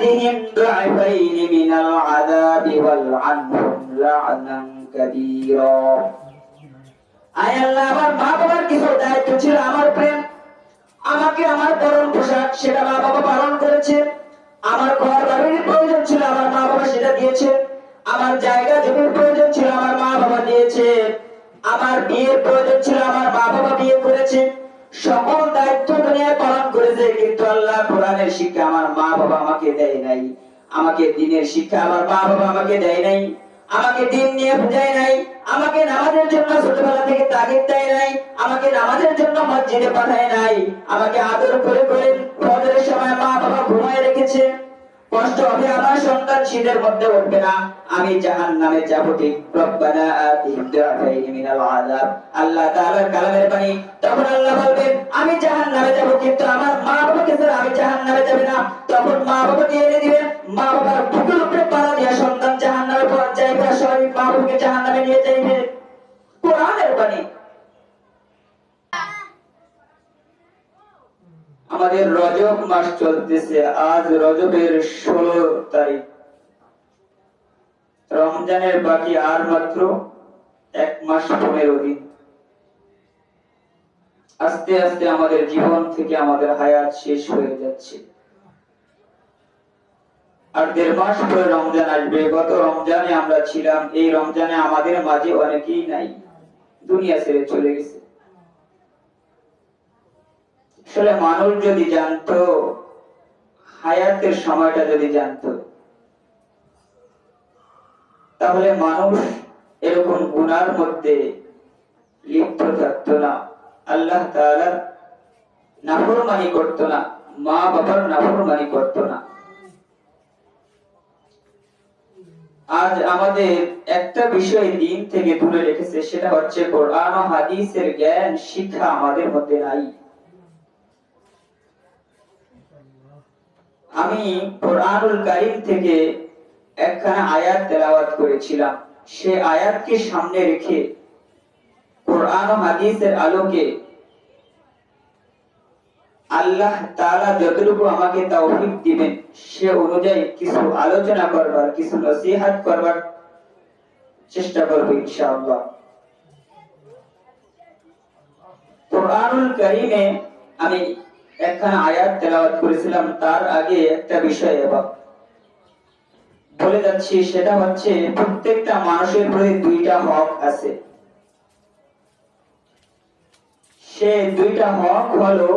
آتهم ضعفين من العذاب والعنهم لعنا كبيرا আয় আল্লাহ আমার মা বাবার কিছু দায়িত্ব ছিল আমার প্রেম আমাকে আমার পরম পোশাক সেটা মা বাবা পালন করেছে আমার ঘর বাড়ির প্রয়োজন ছিল আমার মা বাবা সেটা দিয়েছে আমার জায়গা জমির প্রয়োজন ছিল আমার মা বাবা দিয়েছে আমার বিয়ের প্রয়োজন ছিল আমার মা বাবা বিয়ে করেছে সকল দায়িত্ব দুনিয়ায় পালন করেছে কিন্তু আল্লাহ কোরআনের শিক্ষা আমার মা বাবা আমাকে দেয় নাই আমাকে দ্বীনের শিক্ষা আমার মা বাবা আমাকে দেয় নাই আমাকে দ্বীন নিয়ে বুঝায় নাই আমাকে নামাজের জন্য ছোটবেলা থেকে তাগিদ দেয় নাই আমাকে নামাজের জন্য মসজিদে পাঠায় নাই আমাকে আদর করে করে ফজরের সময় মা বাবা ঘুমায় রেখেছে কষ্ট হবে আমার সন্তান শীতের মধ্যে উঠবে না আমি জাহান্নামে যাব ঠিক রব্বানা আতিহিম দুআফাইনি মিনাল আযাব আল্লাহ তাআলার কালামের বাণী তখন আল্লাহ বলবেন আমি জাহান্নামে যাব কিন্তু আমার মা বাবাকে ছাড়া আমি জাহান্নামে যাব না তখন মা বাবাকে এনে দিবেন মা বাবার বুকের উপরে পাড়া দিয়ে সন্তান জাহান্নামে পড়ে যাইবে সবাই মা বাবাকে জাহান্নামে নিয়ে যাইবে কোরআনের বাণী আমাদের রজব মাস চলতেছে আজ রজবের 16 তারিখ রমজানের বাকি আর মাত্র 1 মাস 15 দিন আস্তে আস্তে আমাদের জীবন থেকে আমাদের হায়াত শেষ হয়ে যাচ্ছে আর 1.5 মাস পরে রমজান আসবে গত রমজানে আমরা ছিলাম এই রমজানে আমাদের মাঝে অনেকেই নাই দুনিয়া ছেড়ে চলে গেছে আসলে মানুষ যদি জানতো হায়াতের সময়টা যদি জানতো তাহলে মানুষ এরকম গুনার মধ্যে লিপ্ত থাকতো না আল্লাহ তাআলার নাফরমানি করতো না মা বাবার নাফরমানি করতো না আজ আমাদের একটা বিষয় দিন থেকে দূরে রেখেছে সেটা হচ্ছে কোরআন ও হাদিসের জ্ঞান শিক্ষা আমাদের মধ্যে নাই আমি কোরআনুল কারীম থেকে একখানা আয়াত তেলাওয়াত করেছিলাম সে আয়াতকে সামনে রেখে কোরআন ও হাদিসের আলোকে আল্লাহ তাআলা যতটুকু আমাকে তৌফিক দিবেন সে অনুযায়ী কিছু আলোচনা করবার কিছু নসিহত করবার চেষ্টা করব ইনশাআল্লাহ কোরআনুল কারীমে আমি একখানা আয়াত তেলাওয়াত করেছিলাম তার আগে একটা বিষয় বলে যাচ্ছি সেটা হচ্ছে প্রত্যেকটা মানুষের প্রতি 2টা হক আছে সে 2টা হক হলো